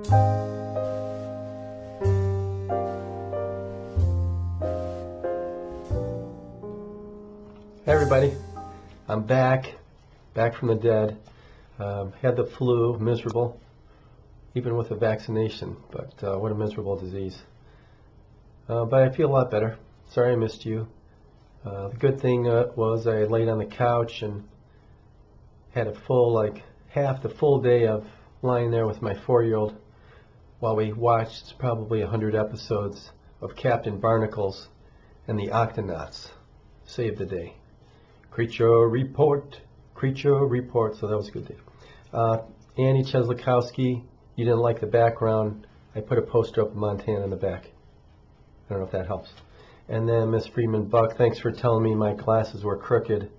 Hey everybody, I'm back from the dead. Had the flu, miserable, even with a vaccination, but what a miserable disease. But I feel a lot better. Sorry I missed you. The good thing was I laid on the couch and had a full, half the full day of lying there with my 4-year-old while we watched probably 100 episodes of Captain Barnacles and the Octonauts. Saved the day. Creature report, so that was a good day. Annie Cheslakowski, you didn't like the background. I put a poster up of Montana in the back. I don't know if that helps. And then Miss Freeman Buck, thanks for telling me my glasses were crooked.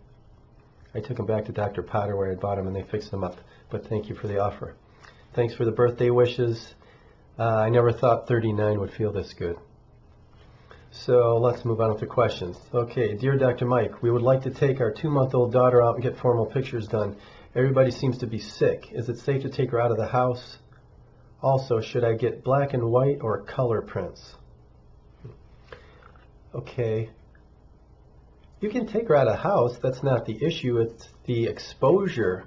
I took them back to Dr. Potter where I bought them and they fixed them up. But thank you for the offer. Thanks for the birthday wishes. I never thought 39 would feel this good. So let's move on with the questions. Okay, dear Dr. Mike, we would like to take our 2-month-old daughter out and get formal pictures done. Everybody seems to be sick. Is it safe to take her out of the house? Also, should I get black and white or color prints? Okay. You can take her out of the house. That's not the issue. It's the exposure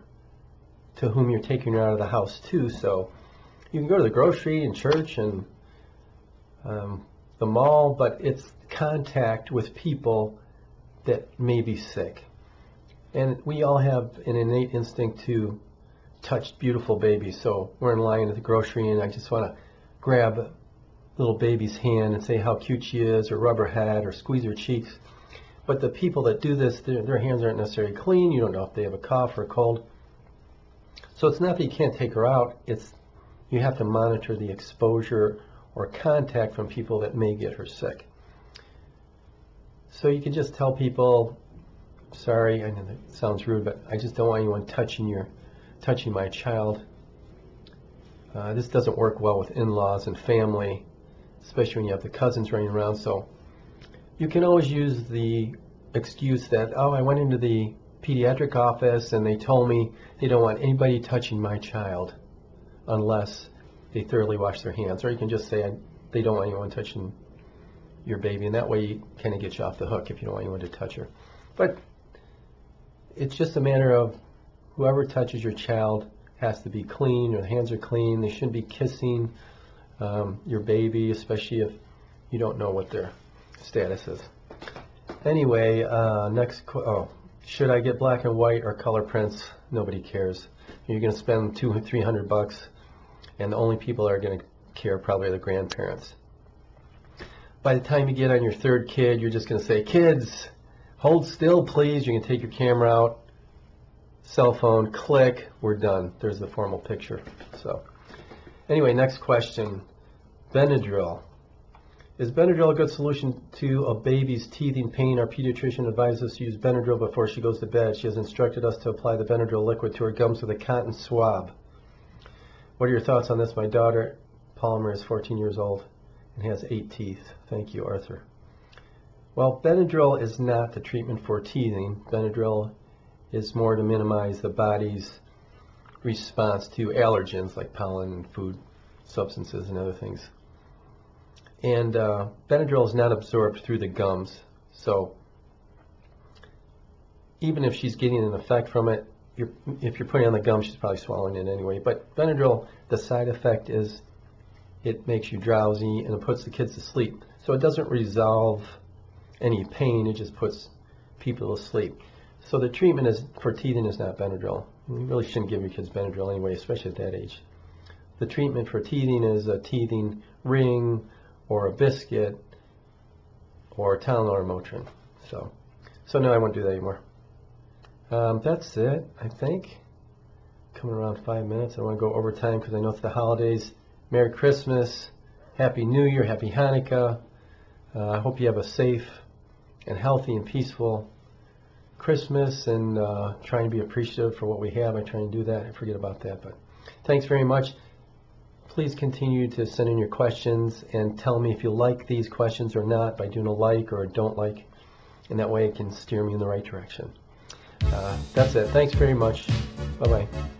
to whom you're taking her out of the house to. So you can go to the grocery and church and the mall, but it's contact with people that may be sick. And we all have an innate instinct to touch beautiful babies. So we're in line at the grocery and I just want to grab a little baby's hand and say how cute she is, or rub her head, or squeeze her cheeks. But the people that do this, their hands aren't necessarily clean. You don't know if they have a cough or a cold. So it's not that you can't take her out, it's you have to monitor the exposure or contact from people that may get her sick. So you can just tell people, sorry, I know that sounds rude, but I just don't want anyone touching my child. This doesn't work well with in-laws and family, especially when you have the cousins running around. So you can always use the excuse that, oh, I went into the pediatric office and they told me they don't want anybody touching my child unless they thoroughly wash their hands. Or you can just say they don't want anyone touching your baby, and that way you kind of get you off the hook if you don't want anyone to touch her. But it's just a matter of whoever touches your child has to be clean, or the hands are clean. They shouldn't be kissing your baby, especially if you don't know what their status is. Anyway, should I get black and white or color prints? Nobody cares. You're going to spend $200-300, and the only people that are going to care probably are the grandparents. By the time you get on your 3rd kid, you're just going to say, kids, hold still, please. You can take your camera out, cell phone, click, we're done. There's the formal picture. So, anyway, next question. Benadryl. Is Benadryl a good solution to a baby's teething pain? Our pediatrician advises us to use Benadryl before she goes to bed. She has instructed us to apply the Benadryl liquid to her gums with a cotton swab. What are your thoughts on this? My daughter, Palmer, is 14 years old and has 8 teeth. Thank you, Arthur. Well, Benadryl is not the treatment for teething. Benadryl is more to minimize the body's response to allergens like pollen and food substances and other things. And Benadryl is not absorbed through the gums. So even if she's getting an effect from it, if you're putting it on the gum, she's probably swallowing it anyway. But Benadryl, the side effect is it makes you drowsy and it puts the kids to sleep. So it doesn't resolve any pain, it just puts people to sleep. So the treatment for teething is not Benadryl. You really shouldn't give your kids Benadryl anyway, especially at that age. The treatment for teething is a teething ring or a biscuit or Tylenol or Motrin. So no, I won't do that anymore. That's it, I think. Coming around 5 minutes. I want to go over time because I know it's the holidays. Merry Christmas, Happy New Year, Happy Hanukkah. I hope you have a safe and healthy and peaceful Christmas, and try and be appreciative for what we have. I try and do that. I forget about that, but thanks very much. Please continue to send in your questions and tell me if you like these questions or not by doing a like or a don't like, and that way it can steer me in the right direction. That's it. Thanks very much. Bye-bye.